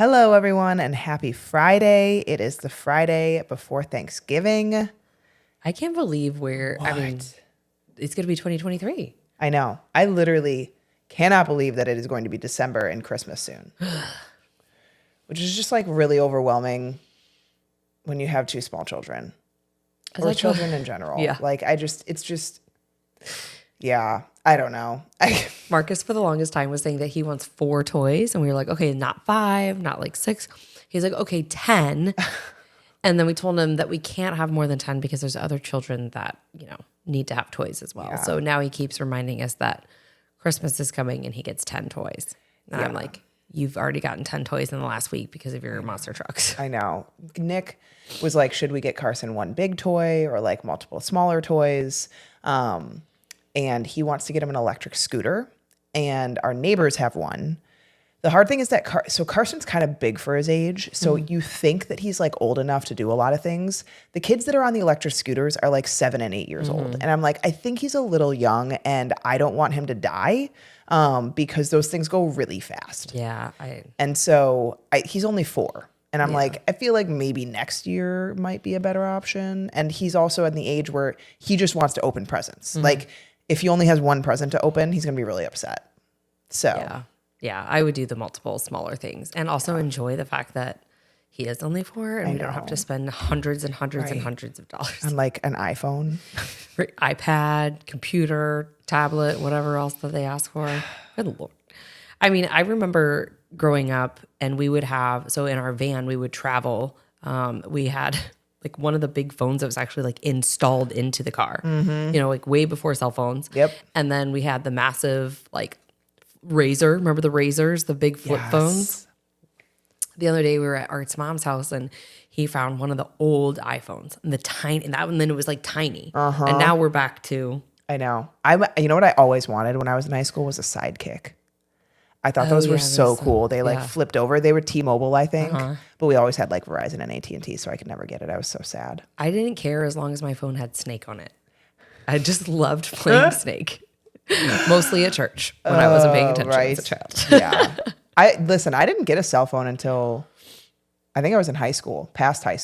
Hello, everyone, and happy Friday. It is the Friday before Thanksgiving. I can't believe it's going to be 2023. I know. I literally cannot believe that it is going to be December and Christmas soon, which is just like really overwhelming when you have two small children or children in general. Yeah. Yeah, I don't know. Marcus, for the longest time, was saying that he wants 4 toys. And we were like, okay, not 5, not like 6. He's like, okay, 10. And then we told him that we can't have more than 10 because there's other children that, need to have toys as well. Yeah. So now he keeps reminding us that Christmas is coming and he gets 10 toys. And I'm like, you've already gotten 10 toys in the last week because of your monster trucks. I know. Nick was like, should we get Carson one big toy or like multiple smaller toys? And he wants to get him an electric scooter, and our neighbors have one. The hard thing is that Carson's kind of big for his age, so you think that he's like old enough to do a lot of things. The kids that are on the electric scooters are like 7 and 8 years old, and I'm like, I think he's a little young, and I don't want him to die because those things go really fast. Yeah. And so he's only 4. And I'm like, I feel like maybe next year might be a better option. And he's also in the age where he just wants to open presents. Like, if he only has one present to open, he's going to be really upset. So, yeah, I would do the multiple smaller things and also enjoy the fact that he is only 4 and we don't have to spend hundreds and hundreds and hundreds of dollars on like an iPhone, iPad, computer, tablet, whatever else that they ask for. Good Lord. I mean, I remember growing up and we would have, so in our van, we would travel. We had like one of the big phones that was actually like installed into the car, like way before cell phones. Yep. And then we had the massive like Razor. Remember the Razors, the big flip phones? The other day we were at Art's mom's house and he found one of the old iPhones and then it was like tiny. And now we're back to. I know. You know what I always wanted when I was in high school was a Sidekick. I thought those were so cool. They like flipped over. They were T-Mobile, I think, but we always had like Verizon and AT&T, so I could never get it. I was so sad. I didn't care as long as my phone had Snake on it. I just loved playing Snake, mostly at church when I wasn't paying attention as a child. Yeah. I didn't get a cell phone until I think I was in high school,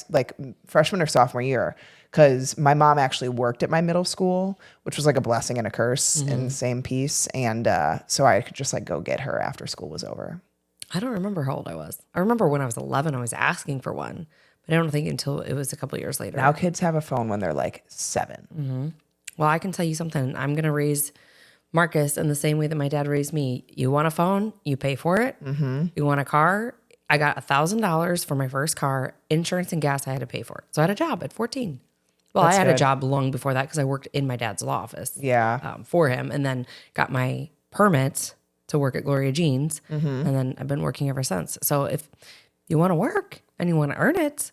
like freshman or sophomore year. Because my mom actually worked at my middle school, which was like a blessing and a curse in the same piece. And so I could just like go get her after school was over. I don't remember how old I was. I remember when I was 11, I was asking for one. But I don't think until it was a couple of years later. Now kids have a phone when they're like 7. Well, I can tell you something. I'm going to raise Marcus in the same way that my dad raised me. You want a phone? You pay for it. You want a car? I got $1,000 for my first car. Insurance and gas I had to pay for it. So I had a job at 14. Well, I had a job long before that because I worked in my dad's law office for him and then got my permit to work at Gloria Jeans. And then I've been working ever since. So if you want to work and you want to earn it.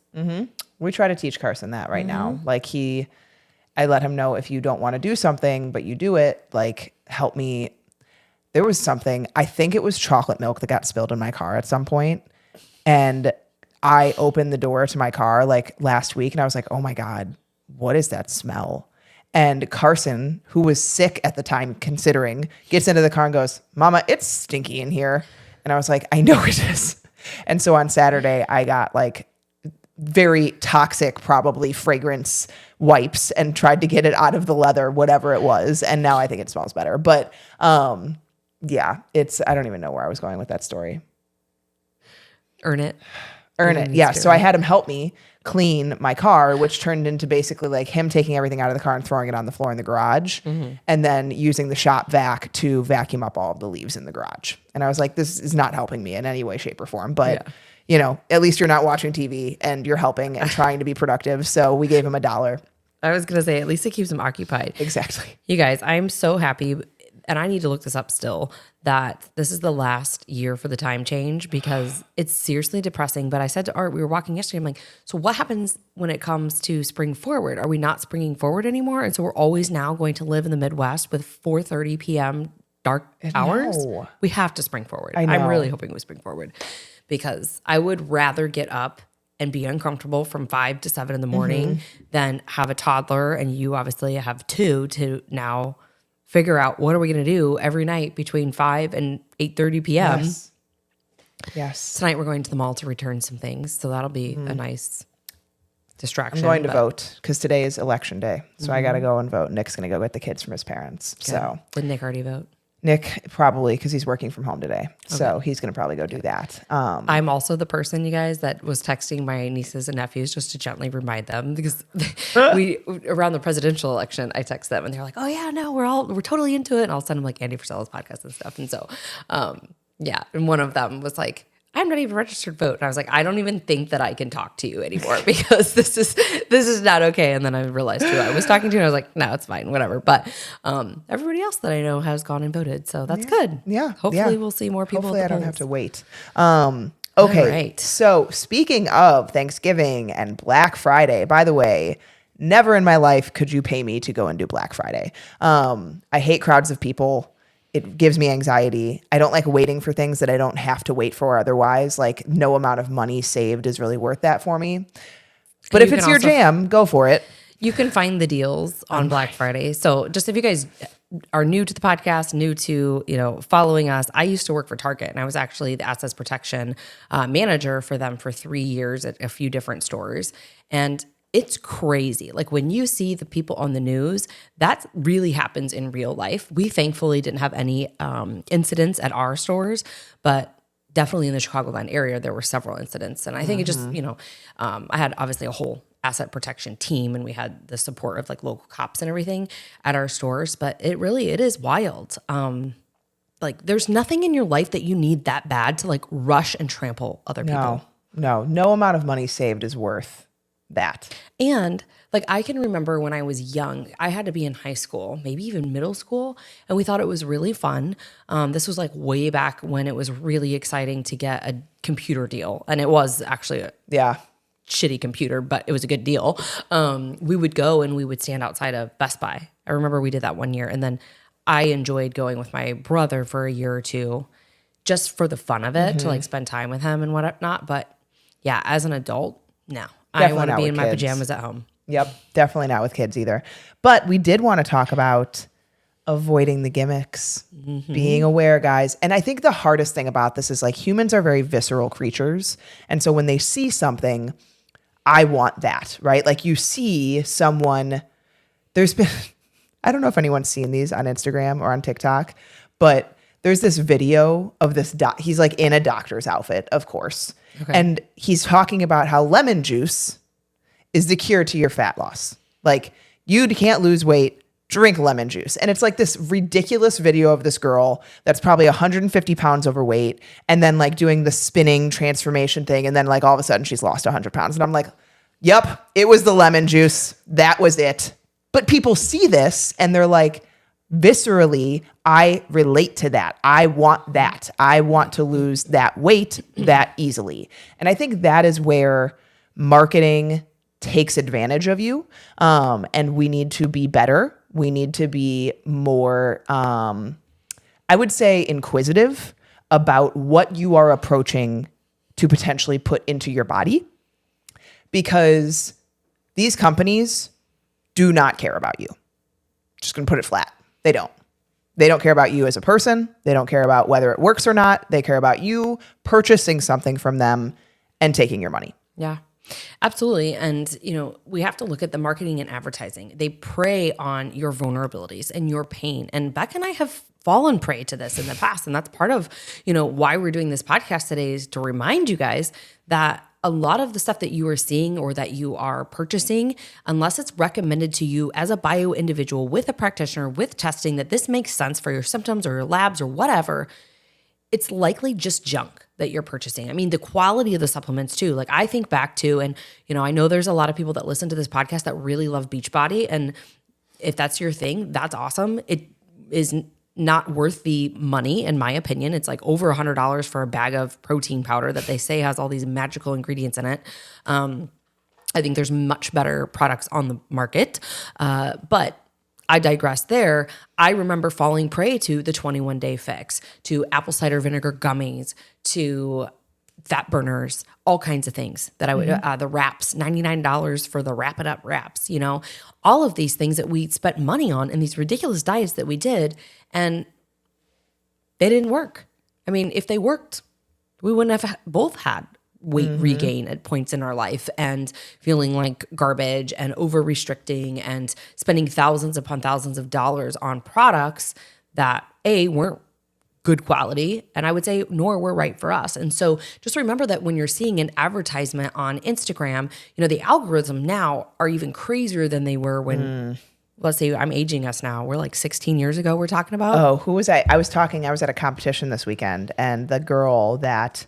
We try to teach Carson that right now. Like I let him know if you don't want to do something, but you do it, like help me. There was something, I think it was chocolate milk that got spilled in my car at some point. And I opened the door to my car like last week and I was like, oh my God. What is that smell? And Carson, who was sick at the time, considering, gets into the car and goes, Mama, it's stinky in here. And I was like, I know it is. And so on Saturday, I got like very toxic, probably fragrance wipes and tried to get it out of the leather, whatever it was. And now I think it smells better. But I don't even know where I was going with that story. Earn it. Yeah. So I had him help me clean my car, which turned into basically like him taking everything out of the car and throwing it on the floor in the garage and then using the shop vac to vacuum up all of the leaves in the garage. And I was like, this is not helping me in any way, shape, or form. But, at least you're not watching TV and you're helping and trying to be productive. So we gave him $1. I was going to say, at least it keeps him occupied. Exactly. You guys, I'm so happy. And I need to look this up still, that this is the last year for the time change because it's seriously depressing. But I said to Art, we were walking yesterday, I'm like, so what happens when it comes to spring forward? Are we not springing forward anymore? And so we're always now going to live in the Midwest with 4:30 p.m. dark hours? No. We have to spring forward. I know. I'm really hoping we spring forward because I would rather get up and be uncomfortable from 5 to 7 in the morning than have a toddler, and you obviously have 2 to now figure out what are we going to do every night between 5 and 8:30 p.m. Yes. Yes. Tonight we're going to the mall to return some things. So that'll be a nice distraction. I'm going to vote because today is election day. So I got to go and vote. Nick's going to go get the kids from his parents. So did Nick already vote? Nick probably, because he's working from home today. So he's going to probably go do that. I'm also the person, you guys, that was texting my nieces and nephews just to gently remind them because we, around the presidential election, I text them and they're like, oh yeah, no, we're totally into it. And I'll send them like Andy Frisella's podcast and stuff. And so, yeah. And one of them was like, I'm not even registered to vote. And I was like, I don't even think that I can talk to you anymore because this is not okay. And then I realized who I was talking to and I was like, no, it's fine, whatever. But everybody else that I know has gone and voted. So that's good. Yeah. Hopefully we'll see more people. Hopefully at the I don't polls. have to wait. Okay. Right. So speaking of Thanksgiving and Black Friday, by the way, never in my life could you pay me to go and do Black Friday. I hate crowds of people. It gives me anxiety. I don't like waiting for things that I don't have to wait for otherwise. Like no amount of money saved is really worth that for me. But if it's your jam, go for it. You can find the deals on Black Friday. So just if you guys are new to the podcast, new to, following us, I used to work for Target and I was actually the assets protection manager for them for 3 years at a few different stores. And it's crazy. Like when you see the people on the news, that really happens in real life. We thankfully didn't have any incidents at our stores, but definitely in the Chicagoland area, there were several incidents. And I think it just, I had obviously a whole asset protection team and we had the support of like local cops and everything at our stores, but it is wild. Like there's nothing in your life that you need that bad to like rush and trample other people. No amount of money saved is worth that. And like I can remember when I was young, I had to be in high school, maybe even middle school, and we thought it was really fun. This was like way back when it was really exciting to get a computer deal, and it was actually a shitty computer, but it was a good deal. We would go and we would stand outside of Best Buy. I remember we did that one year, and then I enjoyed going with my brother for a year or two, just for the fun of it, to like spend time with him and whatnot. But yeah, as an adult, no. I want to be in my pajamas at home. Yep. Definitely not with kids either. But we did want to talk about avoiding the gimmicks, being aware, guys. And I think the hardest thing about this is like humans are very visceral creatures. And so when they see something, I want that, right? Like you see someone, there's been, I don't know if anyone's seen these on Instagram or on TikTok, but there's this video of this, he's like in a doctor's outfit, of course. Okay. And he's talking about how lemon juice is the cure to your fat loss. Like you can't lose weight, drink lemon juice. And it's like this ridiculous video of this girl that's probably 150 pounds overweight and then like doing the spinning transformation thing. And then like all of a sudden she's lost 100 pounds. And I'm like, yep, it was the lemon juice. That was it. But people see this and they're like, viscerally, I relate to that. I want that. I want to lose that weight that easily. And I think that is where marketing takes advantage of you. And we need to be better. We need to be more, I would say, inquisitive about what you are approaching to potentially put into your body. Because these companies do not care about you. Just going to put it flat. They don't. They don't care about you as a person. They don't care about whether it works or not. They care about you purchasing something from them and taking your money. Yeah, absolutely. And, we have to look at the marketing and advertising. They prey on your vulnerabilities and your pain. And Becca and I have fallen prey to this in the past. And that's part of, why we're doing this podcast today is to remind you guys that a lot of the stuff that you are seeing or that you are purchasing, unless it's recommended to you as a bio individual with a practitioner with testing that this makes sense for your symptoms or your labs or whatever, it's likely just junk that you're purchasing. I mean, the quality of the supplements too. Like I think back to, and I know there's a lot of people that listen to this podcast that really love Beachbody. And if that's your thing, that's awesome. It is not worth the money, in my opinion. It's like over $100 for a bag of protein powder that they say has all these magical ingredients in it. I think there's much better products on the market. But I digress there. I remember falling prey to the 21-day fix, to apple cider vinegar gummies, to fat burners, all kinds of things that I would, the wraps, $99 for the Wrap It Up wraps, all of these things that we spent money on and these ridiculous diets that we did, and they didn't work. I mean, if they worked, we wouldn't have both had weight regain at points in our life and feeling like garbage and over restricting and spending thousands upon thousands of dollars on products that weren't good quality, and I would say nor were right for us. And so just remember that when you're seeing an advertisement on Instagram, the algorithm now are even crazier than they were when let's say I'm aging us now. We're like 16 years ago we're talking about. Oh, who was I? I was at a competition this weekend, and the girl that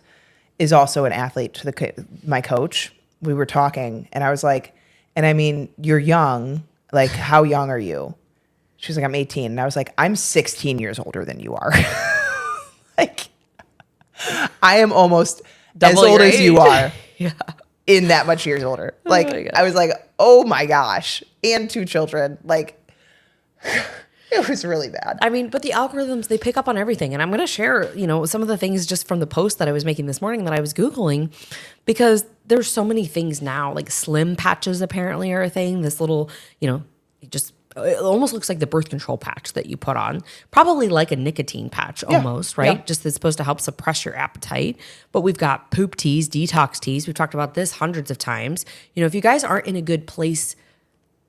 is also an athlete to my coach, we were talking, and I was like, and I mean, you're young. Like, how young are you? She was like, I'm 18. And I was like, I'm 16 years older than you are. Like, I am almost Double as old your as you age. are. Yeah. In that much years older. Oh Like, my God. I was like, oh my gosh. And 2 children. Like, it was really bad. I mean, but the algorithms, they pick up on everything. And I'm going to share, some of the things just from the post that I was making this morning that I was Googling, because there's so many things now, like slim patches apparently are a thing. This little, it almost looks like the birth control patch that you put on, probably like a nicotine patch almost, right? Yeah. Just it's supposed to help suppress your appetite. But we've got poop teas, detox teas. We've talked about this hundreds of times. If you guys aren't in a good place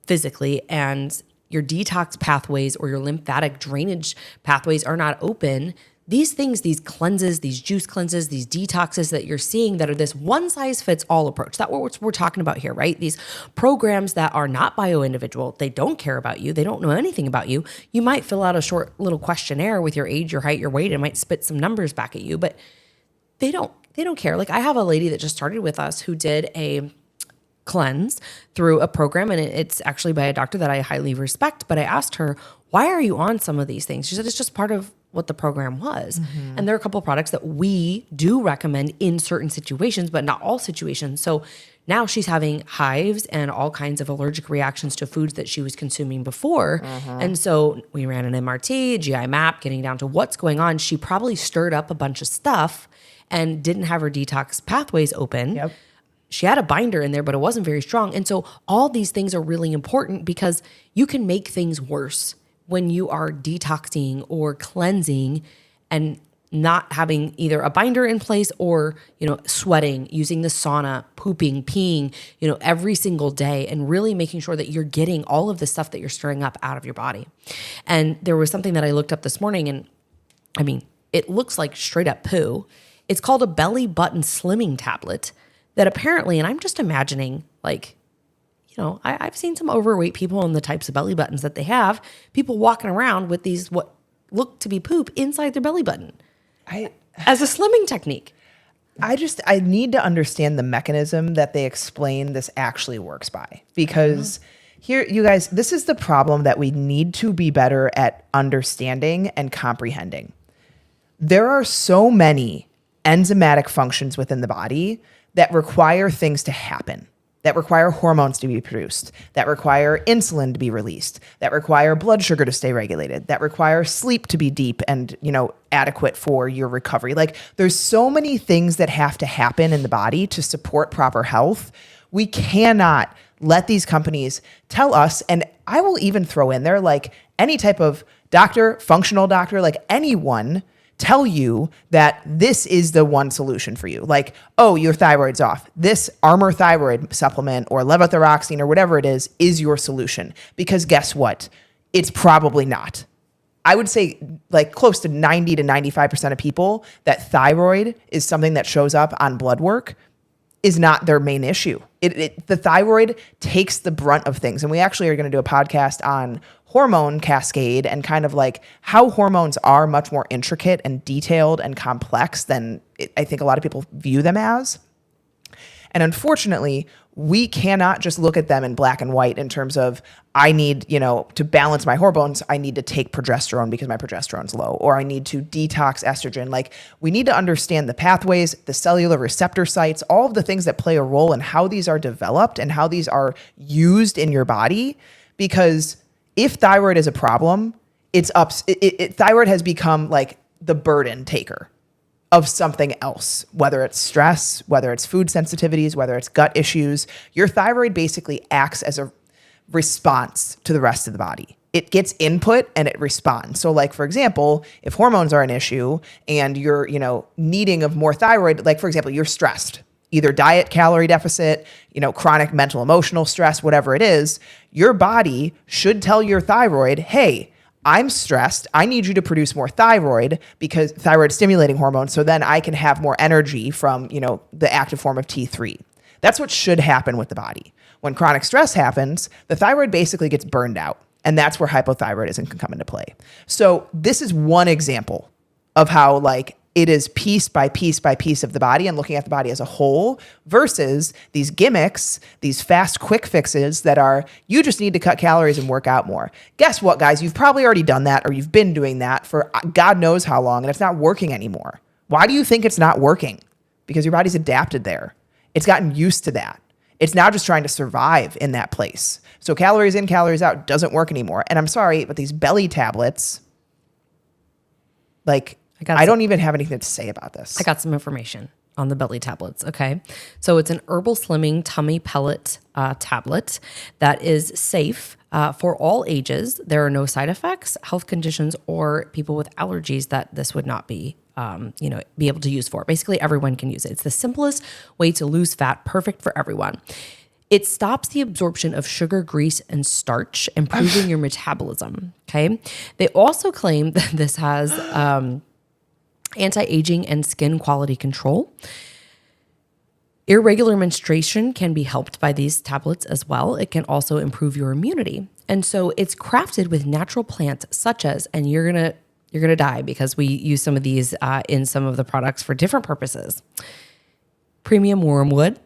physically and your detox pathways or your lymphatic drainage pathways are not open, these things, these cleanses, these juice cleanses, these detoxes that you're seeing that are this one size fits all approach. That's what we're talking about here, right? These programs that are not bio-individual, they don't care about you. They don't know anything about you. You might fill out a short little questionnaire with your age, your height, your weight. It might spit some numbers back at you, but they don't care. Like, I have a lady that just started with us who did a cleanse through a program, and it's actually by a doctor that I highly respect. But I asked her, why are you on some of these things? She said, it's just part of what the program was. And there are a couple of products that we do recommend in certain situations, but not all situations. So now she's having hives and all kinds of allergic reactions to foods that she was consuming before. And so we ran an MRT, GI map, getting down to what's going on. She probably stirred up a bunch of stuff and didn't have her detox pathways open. Yep. She had a binder in there, but it wasn't very strong. And so all these things are really important because you can make things worse when you are detoxing or cleansing and not having either a binder in place or, sweating, using the sauna, pooping, peeing, every single day, and really making sure that you're getting all of the stuff that you're stirring up out of your body. And there was something that I looked up this morning, and I mean, it looks like straight up poo. It's called a belly button slimming tablet that apparently, and I'm just imagining, like, I've seen some overweight people and the types of belly buttons that they have, people walking around with these, what look to be poop inside their belly button as a slimming technique. I need to understand the mechanism that they explain this actually works by, because here, you guys, this is the problem that we need to be better at understanding and comprehending. There are so many enzymatic functions within the body that require things to happen, that require hormones to be produced, that require insulin to be released, that require blood sugar to stay regulated, that require sleep to be deep and, adequate for your recovery. Like, there's so many things that have to happen in the body to support proper health. We cannot let these companies tell us, and I will even throw in there, like, any type of doctor, functional doctor, like anyone, tell you that this is the one solution for you. Like, oh, your thyroid's off. This Armour thyroid supplement or levothyroxine or whatever it is your solution. Because guess what? It's probably not. I would say like close to 90 to 95% of people that thyroid is something that shows up on blood work is not their main issue. The thyroid takes the brunt of things. And we actually are going to do a podcast on hormone cascade and kind of like how hormones are much more intricate and detailed and complex than I think a lot of people view them as. And unfortunately, we cannot just look at them in black and white in terms of, I need, to balance my hormones, I need to take progesterone because my progesterone's low, or I need to detox estrogen. Like, we need to understand the pathways, the cellular receptor sites, all of the things that play a role in how these are developed and how these are used in your body. Because if thyroid is a problem, thyroid has become like the burden taker of something else, whether it's stress, whether it's food sensitivities, whether it's gut issues. Your thyroid basically acts as a response to the rest of the body. it gets input and it responds. So like, for example, if hormones are an issue and you're, needing of more thyroid, like for example, you're stressed, either diet, calorie deficit, chronic mental, emotional stress, whatever it is, your body should tell your thyroid, hey, I'm stressed. I need you to produce more thyroid, because thyroid stimulating hormone. So then I can have more energy from, the active form of T3. That's what should happen with the body. When chronic stress happens, the thyroid basically gets burned out. And that's where hypothyroidism can come into play. So this is one example of how like it is piece by piece by piece of the body and looking at the body as a whole versus these gimmicks, these fast, quick fixes that are, you just need to cut calories and work out more. Guess what, guys? You've probably already done that, or you've been doing that for God knows how long, and it's not working anymore. Why do you think it's not working? Because your body's adapted there. It's gotten used to that. It's now just trying to survive in that place. So calories in, calories out doesn't work anymore. And I'm sorry, but these belly tablets, like, I don't even have anything to say about this. I got some information on the belly tablets. Okay. So it's an herbal slimming tummy pellet tablet that is safe for all ages. There are no side effects, health conditions, or people with allergies that this would not be be able to use for. Basically, everyone can use it. It's the simplest way to lose fat, perfect for everyone. It stops the absorption of sugar, grease, and starch, improving your metabolism. Okay. They also claim that this has anti-aging and skin quality control. Irregular menstruation can be helped by these tablets as well. It can also improve your immunity. And so it's crafted with natural plants such as, and you're gonna die because we use some of these in some of the products for different purposes. Premium wormwood,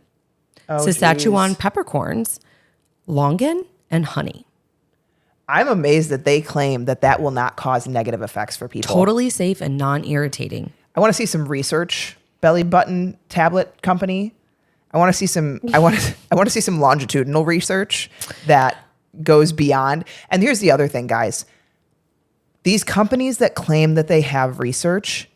Saskatchewan peppercorns, longan, and honey. I'm amazed that they claim that will not cause negative effects for people. Totally safe and non-irritating. I want to see some research, belly button tablet company. I want to see some I want to see some longitudinal research that goes beyond. And here's the other thing, guys. These companies that claim that they have research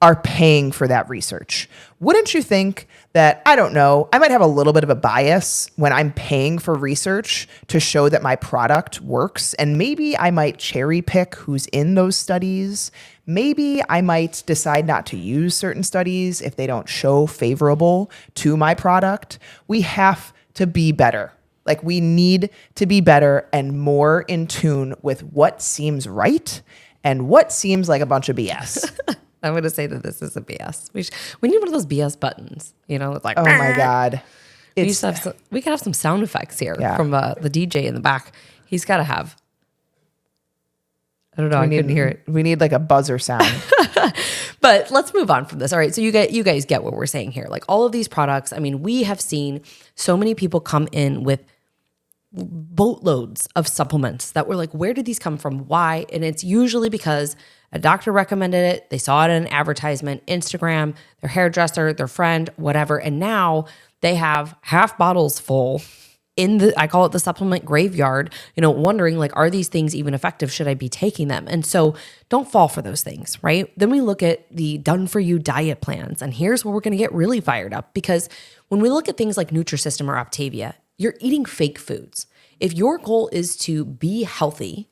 are paying for that research. Wouldn't you think that, I don't know, I might have a little bit of a bias when I'm paying for research to show that my product works, and maybe I might cherry pick who's in those studies. Maybe I might decide not to use certain studies if they don't show favorable to my product. We have to be better. Like, we need to be better and more in tune with what seems right and what seems like a bunch of BS. I'm going to say that this is a BS. We need one of those BS buttons, it's like, oh my God. We could have some sound effects here from the DJ in the back. He's got to have, I don't know, I couldn't hear it. We need like a buzzer sound. But let's move on from this. All right. So you guys get what we're saying here. Like, all of these products, I mean, we have seen so many people come in with boatloads of supplements that were like, where did these come from? Why? And it's usually because a doctor recommended it. They saw it in an advertisement, Instagram, their hairdresser, their friend, whatever. And now they have half bottles full I call it the supplement graveyard, wondering like, are these things even effective? Should I be taking them? And so don't fall for those things, right? Then we look at the done for you diet plans. And here's where we're going to get really fired up, because when we look at things like Nutrisystem or Optavia, you're eating fake foods. If your goal is to be healthy,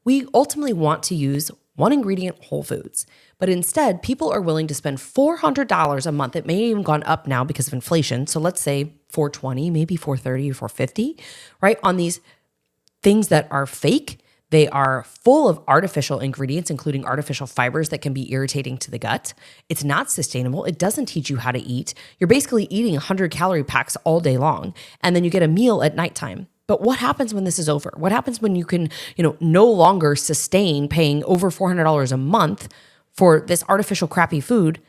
we ultimately want to use one ingredient whole foods. But instead, people are willing to spend $400 a month. It may have even gone up now because of inflation. So let's say $420, maybe $430 or $450, right? On these things that are fake. They are full of artificial ingredients, including artificial fibers that can be irritating to the gut. It's not sustainable. It doesn't teach you how to eat. You're basically eating 100 calorie packs all day long, and then you get a meal at nighttime. But what happens when this is over? What happens when you can, no longer sustain paying over $400 a month for this artificial crappy food,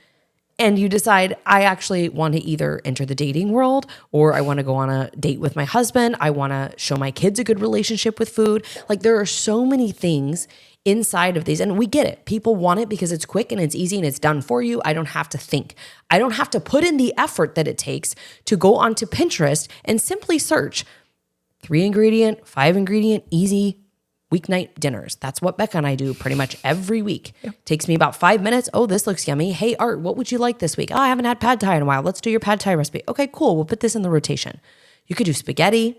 and you decide, I actually want to either enter the dating world, or I want to go on a date with my husband. I want to show my kids a good relationship with food. Like, there are so many things inside of these, and we get it. People want it because it's quick and it's easy and it's done for you. I don't have to think. I don't have to put in the effort that it takes to go onto Pinterest and simply search 3 ingredient, 5 ingredient, easy weeknight dinners. That's what Becca and I do pretty much every week. Yep. Takes me about 5 minutes. Oh, this looks yummy. Hey, Art, what would you like this week? Oh, I haven't had pad thai in a while. Let's do your pad thai recipe. Okay, cool. We'll put this in the rotation. You could do spaghetti,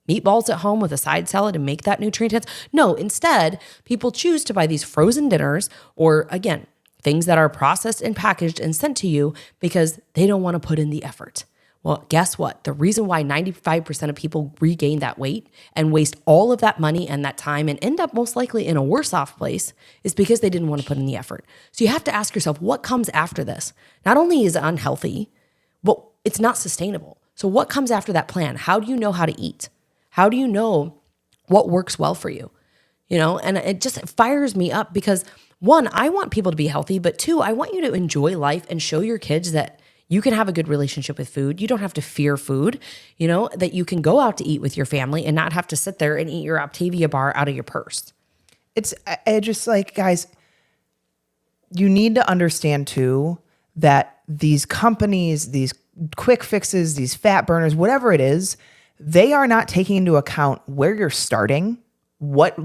meatballs at home with a side salad and make that nutrient dense. No, instead, people choose to buy these frozen dinners or, again, things that are processed and packaged and sent to you because they don't want to put in the effort. Well, guess what? The reason why 95% of people regain that weight and waste all of that money and that time and end up most likely in a worse off place is because they didn't want to put in the effort. So you have to ask yourself, what comes after this? Not only is it unhealthy, but it's not sustainable. So what comes after that plan? How do you know how to eat? How do you know what works well for you? And it just fires me up because one, I want people to be healthy, but two, I want you to enjoy life and show your kids that you can have a good relationship with food. You don't have to fear food, that you can go out to eat with your family and not have to sit there and eat your Octavia bar out of your purse. It's just like, guys, you need to understand too that these companies, these quick fixes, these fat burners, whatever it is, they are not taking into account where you're starting. What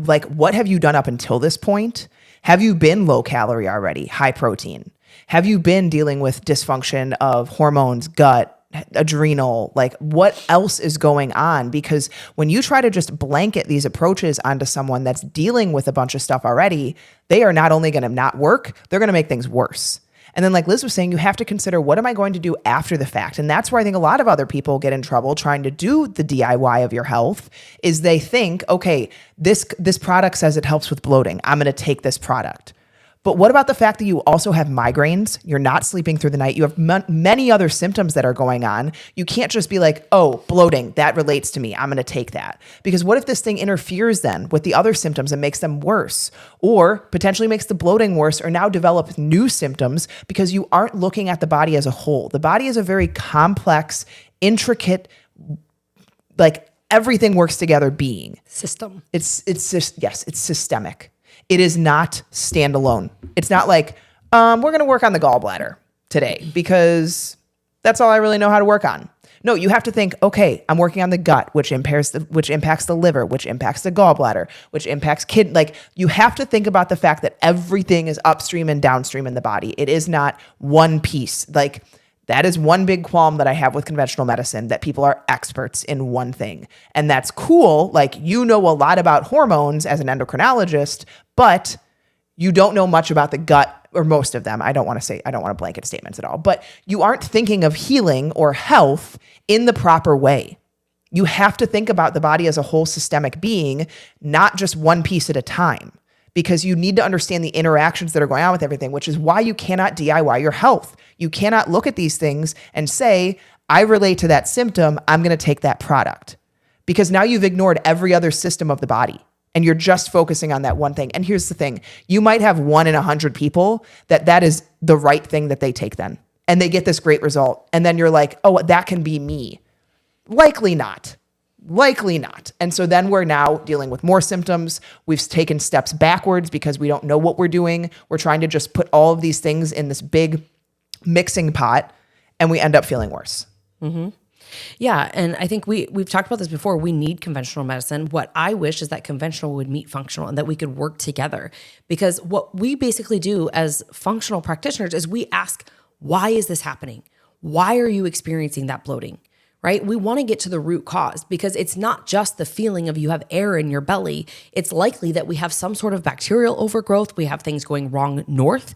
have you done up until this point? Have you been low calorie already, high protein? Have you been dealing with dysfunction of hormones, gut, adrenal? Like, what else is going on? Because when you try to just blanket these approaches onto someone that's dealing with a bunch of stuff already, they are not only going to not work, they're going to make things worse. And then like Liz was saying, you have to consider, what am I going to do after the fact? And that's where I think a lot of other people get in trouble trying to do the DIY of your health, is they think, okay, this product says it helps with bloating. I'm going to take this product. But what about the fact that you also have migraines? You're not sleeping through the night. You have many other symptoms that are going on. You can't just be like, oh, bloating, that relates to me, I'm going to take that. Because what if this thing interferes then with the other symptoms and makes them worse, or potentially makes the bloating worse, or now develop new symptoms because you aren't looking at the body as a whole. The body is a very complex, intricate, like everything works together being. System. It's just, yes, it's systemic. It is not standalone. It's not like, we're going to work on the gallbladder today because that's all I really know how to work on. No, you have to think, okay, I'm working on the gut, which impacts the liver, which impacts the gallbladder, which impacts kidney. Like, you have to think about the fact that everything is upstream and downstream in the body. It is not one piece. Like, that is one big qualm that I have with conventional medicine, that people are experts in one thing. And that's cool. Like, you know a lot about hormones as an endocrinologist, but you don't know much about the gut, or most of them. I don't want to blanket statements at all, but you aren't thinking of healing or health in the proper way. You have to think about the body as a whole systemic being, not just one piece at a time, because you need to understand the interactions that are going on with everything, which is why you cannot DIY your health. You cannot look at these things and say, I relate to that symptom, I'm going to take that product. Because now you've ignored every other system of the body and you're just focusing on that one thing. And here's the thing, you might have 1 in 100 people that is the right thing that they take then, and they get this great result. And then you're like, oh, that can be me. Likely not. And so then we're now dealing with more symptoms. We've taken steps backwards because we don't know what we're doing. We're trying to just put all of these things in this big mixing pot, and we end up feeling worse. Mm-hmm. Yeah. And I think we've talked about this before. We need conventional medicine. What I wish is that conventional would meet functional and that we could work together. Because what we basically do as functional practitioners is we ask, why is this happening? Why are you experiencing that bloating? Right? We want to get to the root cause, because it's not just the feeling of you have air in your belly. It's likely that we have some sort of bacterial overgrowth. We have things going wrong north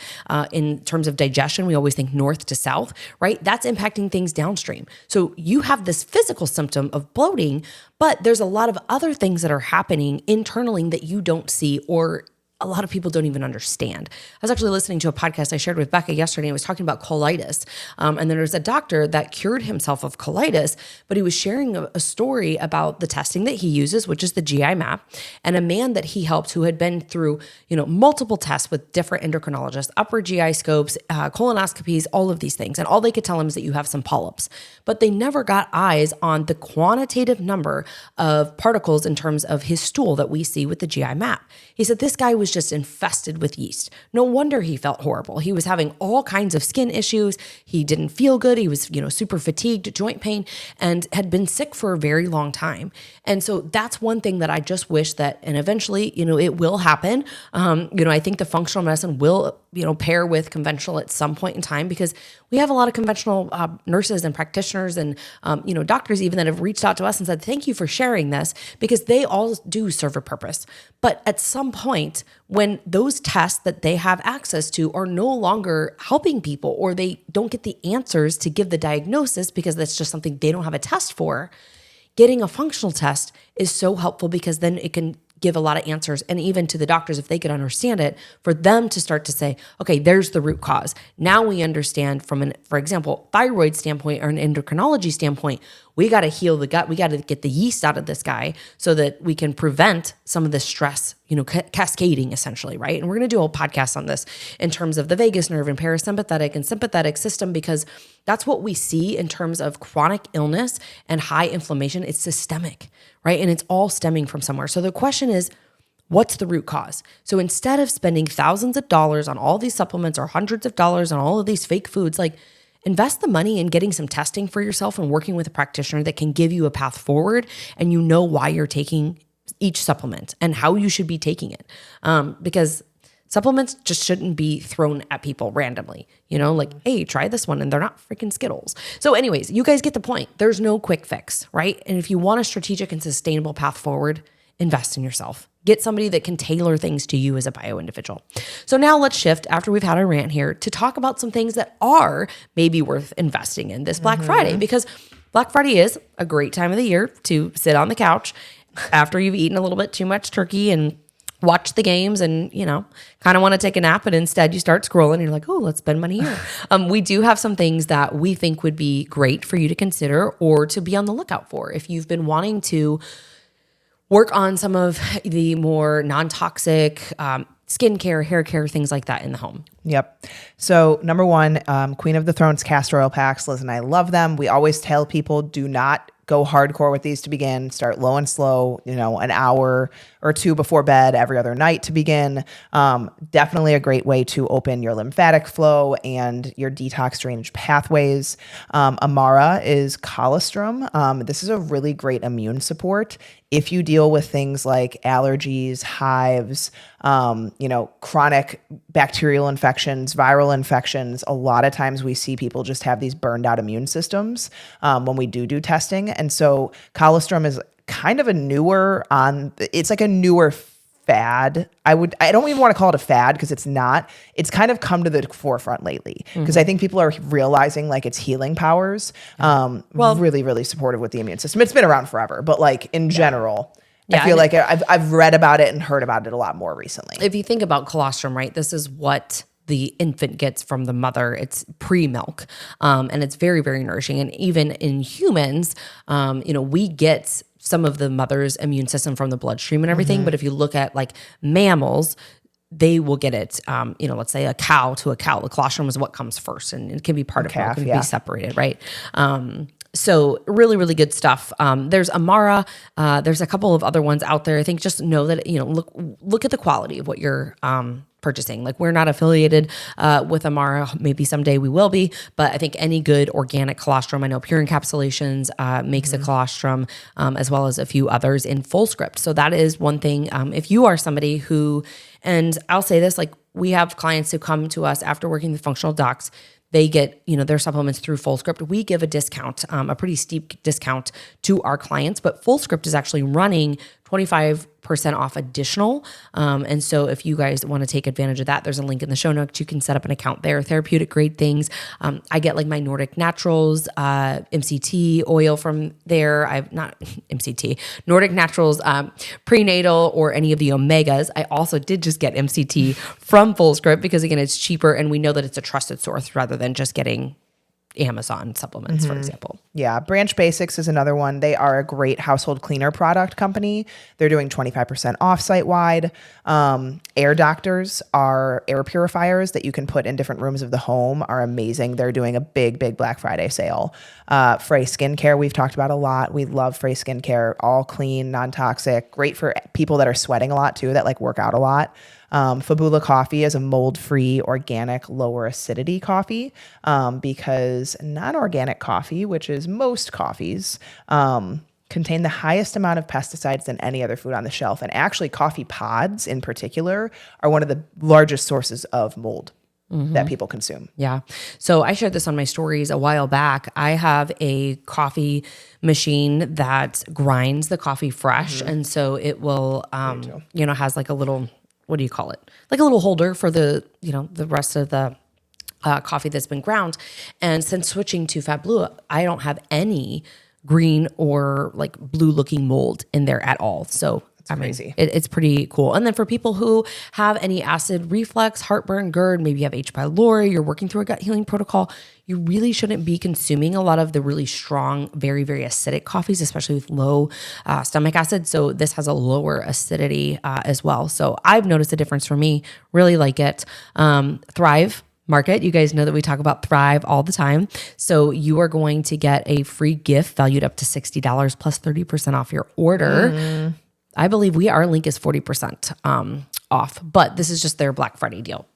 in terms of digestion. We always think north to south, right? That's impacting things downstream. So you have this physical symptom of bloating, but there's a lot of other things that are happening internally that you don't see, or a lot of people don't even understand. I was actually listening to a podcast I shared with Becca yesterday. I was talking about colitis. And there was a doctor that cured himself of colitis, but he was sharing a story about the testing that he uses, which is the GI map, and a man that he helped who had been through, multiple tests with different endocrinologists, upper GI scopes, colonoscopies, all of these things. And all they could tell him is that you have some polyps, but they never got eyes on the quantitative number of particles in terms of his stool that we see with the GI map. He said, this guy was just infested with yeast. No wonder he felt horrible. He was having all kinds of skin issues. He didn't feel good. He was, super fatigued, joint pain, and had been sick for a very long time. And so that's one thing that I just wish that, and eventually, it will happen. I think the functional medicine will pair with conventional at some point in time, because we have a lot of conventional nurses and practitioners and, doctors even that have reached out to us and said, thank you for sharing this, because they all do serve a purpose. But at some point, when those tests that they have access to are no longer helping people, or they don't get the answers to give the diagnosis because that's just something they don't have a test for, getting a functional test is so helpful, because then it can give a lot of answers. And even to the doctors, if they could understand it, for them to start to say, okay, there's the root cause. Now we understand from for example, thyroid standpoint or an endocrinology standpoint, we got to heal the gut. We got to get the yeast out of this guy so that we can prevent some of the stress, cascading essentially, right? And we're going to do a whole podcast on this in terms of the vagus nerve and parasympathetic and sympathetic system, because that's what we see in terms of chronic illness and high inflammation. It's systemic, right? And it's all stemming from somewhere. So the question is, what's the root cause? So instead of spending thousands of dollars on all these supplements or hundreds of dollars on all of these fake foods, invest the money in getting some testing for yourself and working with a practitioner that can give you a path forward, and why you're taking each supplement and how you should be taking it. Because supplements just shouldn't be thrown at people randomly, hey, try this one, and they're not freaking Skittles. So anyways, you guys get the point. There's no quick fix, right? And if you want a strategic and sustainable path forward, invest in yourself. Get somebody that can tailor things to you as a bio individual. So now let's shift, after we've had our rant here, to talk about some things that are maybe worth investing in this Black Friday, because Black Friday is a great time of the year to sit on the couch after you've eaten a little bit too much turkey and watch the games and, kind of want to take a nap, and instead you start scrolling and you're like, oh, let's spend money here. We do have some things that we think would be great for you to consider or to be on the lookout for if you've been wanting to work on some of the more non-toxic skincare, hair care, things like that in the home. Yep. So number one, Queen of the Thrones castor oil packs. Liz and I love them. We always tell people, do not go hardcore with these to begin. Start low and slow, an hour or two before bed every other night to begin. Definitely a great way to open your lymphatic flow and your detox drainage pathways. Amara is colostrum. This is a really great immune support if you deal with things like allergies, hives, chronic bacterial infections, viral infections. A lot of times we see people just have these burned out immune systems when we do testing. And so colostrum is kind of it's like a newer fad. I don't even want to call it a fad, because it's not. It's kind of come to the forefront lately, because I think people are realizing its healing powers. Really, really supportive with the immune system. It's been around forever, but in general, I feel like I've read about it and heard about it a lot more recently. If you think about colostrum, right, this is what the infant gets from the mother. It's pre-milk, and it's very, very nourishing. And even in humans, we get some of the mother's immune system from the bloodstream and everything. But if you look at mammals, they will get it, let's say a cow to a cow. The colostrum is what comes first, and it can be part of milk, and be separated, right? So really, really good stuff. There's Amara. There's a couple of other ones out there. I think just know that, look at the quality of what you're purchasing. We're not affiliated with Amara. Maybe someday we will be, but I think any good organic colostrum, I know Pure Encapsulations makes a colostrum, as well as a few others in full script. So that is one thing. If you are somebody who, and I'll say this, we have clients who come to us after working with functional docs. They get, their supplements through FullScript. We give a discount, a pretty steep discount to our clients, but FullScript is actually running 25% off additional. And so if you guys want to take advantage of that, there's a link in the show notes. You can set up an account there. Therapeutic grade things. I get my Nordic Naturals, MCT oil from there. I've not MCT, Nordic Naturals, prenatal, or any of the omegas. I also did just get MCT from FullScript because again, it's cheaper and we know that it's a trusted source rather than just getting Amazon supplements, for example. Yeah. Branch Basics is another one. They are a great household cleaner product company. They're doing 25% off site-wide. Air Doctors are air purifiers that you can put in different rooms of the home, are amazing. They're doing a big, big Black Friday sale. Frey Skincare, we've talked about a lot. We love Frey Skincare, all clean, non-toxic, great for people that are sweating a lot too, that work out a lot. Fabula Coffee is a mold-free, organic, lower acidity coffee, because non-organic coffee, which is most coffees, contain the highest amount of pesticides than any other food on the shelf. And actually coffee pods in particular are one of the largest sources of mold. that people consume. Yeah. So I shared this on my stories a while back. I have a coffee machine that grinds the coffee fresh. And so it will, has like a little, what do you call it? Like a little holder for the rest of the coffee that's been ground. And since switching to Fat Blue, I don't have any green or like blue looking mold in there at all. So crazy. It's pretty cool. And then for people who have any acid reflux, heartburn, GERD, maybe you have H. pylori, you're working through a gut healing protocol, you really shouldn't be consuming a lot of the really strong, very, very acidic coffees, especially with low stomach acid. So this has a lower acidity as well. So I've noticed a difference for me. Really like it. Thrive Market. You guys know that we talk about Thrive all the time. So you are going to get a free gift valued up to $60 plus 30% off your order. I believe our link is 40% off, but this is just their Black Friday deal.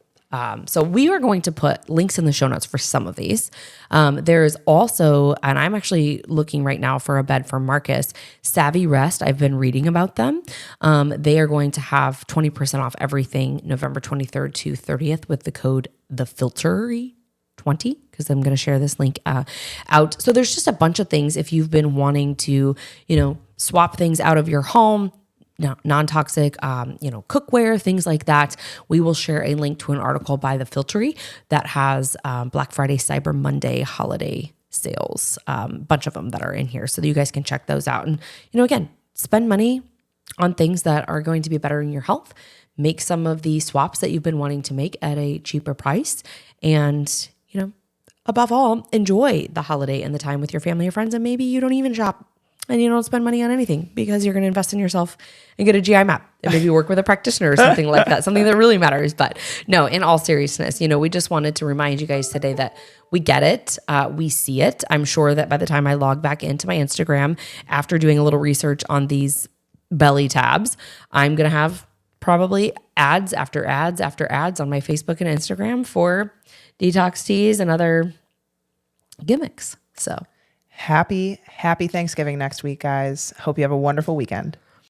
So we are going to put links in the show notes for some of these. There's also, and I'm actually looking right now for a bed for Marcus, Savvy Rest. I've been reading about them. They are going to have 20% off everything November 23rd to 30th with the code TheFiltery20, because I'm going to share this link out. So there's just a bunch of things if you've been wanting to, swap things out of your home, non-toxic, cookware, things like that. We will share a link to an article by The Filtery that has Black Friday, Cyber Monday, holiday sales, bunch of them that are in here. So that you guys can check those out. And, again, spend money on things that are going to be better in your health. Make some of the swaps that you've been wanting to make at a cheaper price. And, above all, enjoy the holiday and the time with your family or friends. And maybe you don't even shop and you don't spend money on anything because you're going to invest in yourself and get a GI map and maybe work with a practitioner or something like that, something that really matters. But no, in all seriousness, we just wanted to remind you guys today that we get it. We see it. I'm sure that by the time I log back into my Instagram after doing a little research on these belly tabs, I'm going to have probably ads after ads after ads on my Facebook and Instagram for detox teas and other gimmicks. So happy Thanksgiving next week, guys. Hope you have a wonderful weekend.